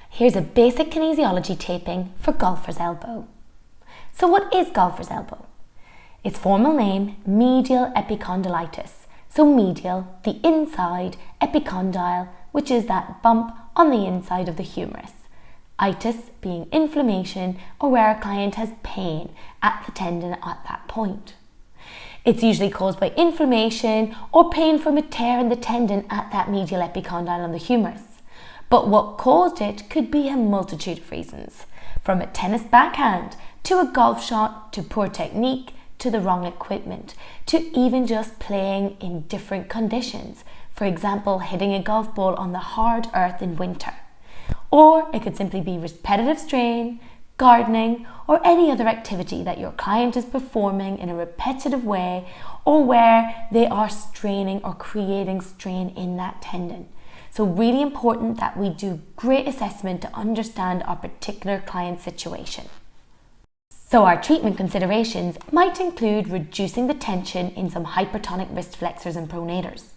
Here's a basic kinesiology taping for golfer's elbow. So what is golfer's elbow? Its formal name, medial epicondylitis. So medial, the inside, epicondyle, which is that bump on the inside of the humerus. Itis being inflammation or where a client has pain at the tendon at that point. It's usually caused by inflammation or pain from a tear in the tendon at that medial epicondyle on the humerus. But what caused it could be a multitude of reasons, from a tennis backhand to a golf shot to poor technique to the wrong equipment to even just playing in different conditions. For example, hitting a golf ball on the hard earth in winter. Or it could simply be repetitive strain, gardening, or any other activity that your client is performing in a repetitive way or where they are straining or creating strain in that tendon. So really important that we do great assessment to understand our particular client situation. So our treatment considerations might include reducing the tension in some hypertonic wrist flexors and pronators.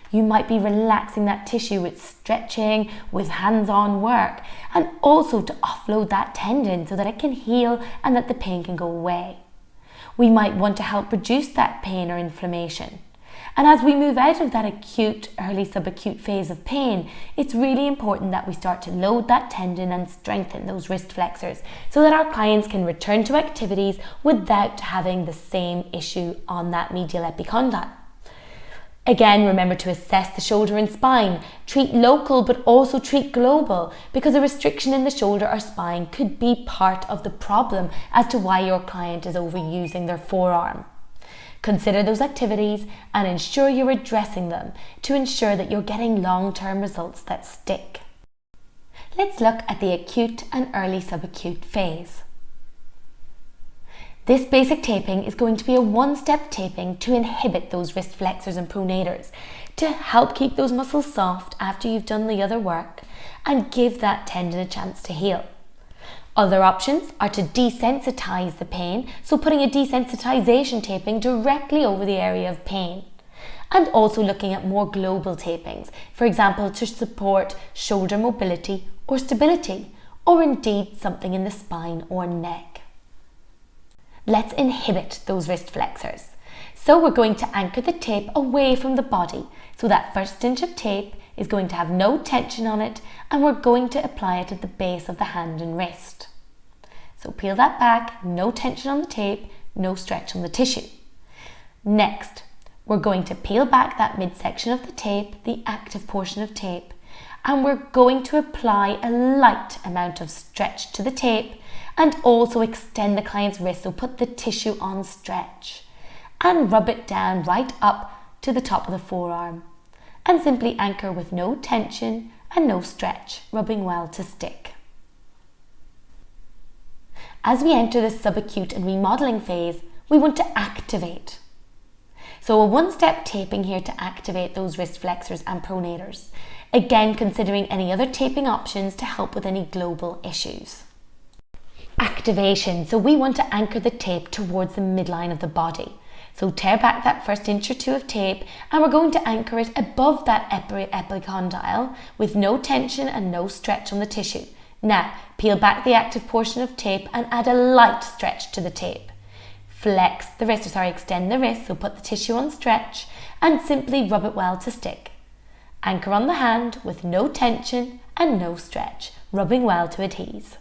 You might be relaxing that tissue with stretching, with hands-on work, and also to offload that tendon so that it can heal and that the pain can go away. We might want to help reduce that pain or inflammation. And as we move out of that acute, early subacute phase of pain, it's really important that we start to load that tendon and strengthen those wrist flexors so that our clients can return to activities without having the same issue on that medial epicondyle. Again, remember to assess the shoulder and spine. Treat local but also treat global, because a restriction in the shoulder or spine could be part of the problem as to why your client is overusing their forearm. Consider those activities and ensure you're addressing them to ensure that you're getting long-term results that stick. Let's look at the acute and early subacute phase. This basic taping is going to be a one-step taping to inhibit those wrist flexors and pronators, to help keep those muscles soft after you've done the other work and give that tendon a chance to heal. Other options are to desensitize the pain, so putting a desensitization taping directly over the area of pain. And also looking at more global tapings, for example, to support shoulder mobility or stability, or indeed something in the spine or neck. Let's inhibit those wrist flexors. So we're going to anchor the tape away from the body. So that first inch of tape is going to have no tension on it, and we're going to apply it at the base of the hand and wrist. So peel that back, no tension on the tape, no stretch on the tissue. Next, we're going to peel back that midsection of the tape, the active portion of tape, and we're going to apply a light amount of stretch to the tape and also extend the client's wrist, so put the tissue on stretch and rub it down right up to the top of the forearm and simply anchor with no tension and no stretch, rubbing well to stick. As we enter the subacute and remodeling phase, we want to activate. So a one-step taping here to activate those wrist flexors and pronators. Again, considering any other taping options to help with any global issues. Activation, so we want to anchor the tape towards the midline of the body. So tear back that first inch or two of tape and we're going to anchor it above that epicondyle with no tension and no stretch on the tissue. Now, peel back the active portion of tape and add a light stretch to the tape. Flex the wrist, extend the wrist, so put the tissue on stretch and simply rub it well to stick. Anchor on the hand with no tension and no stretch, rubbing well to adhese.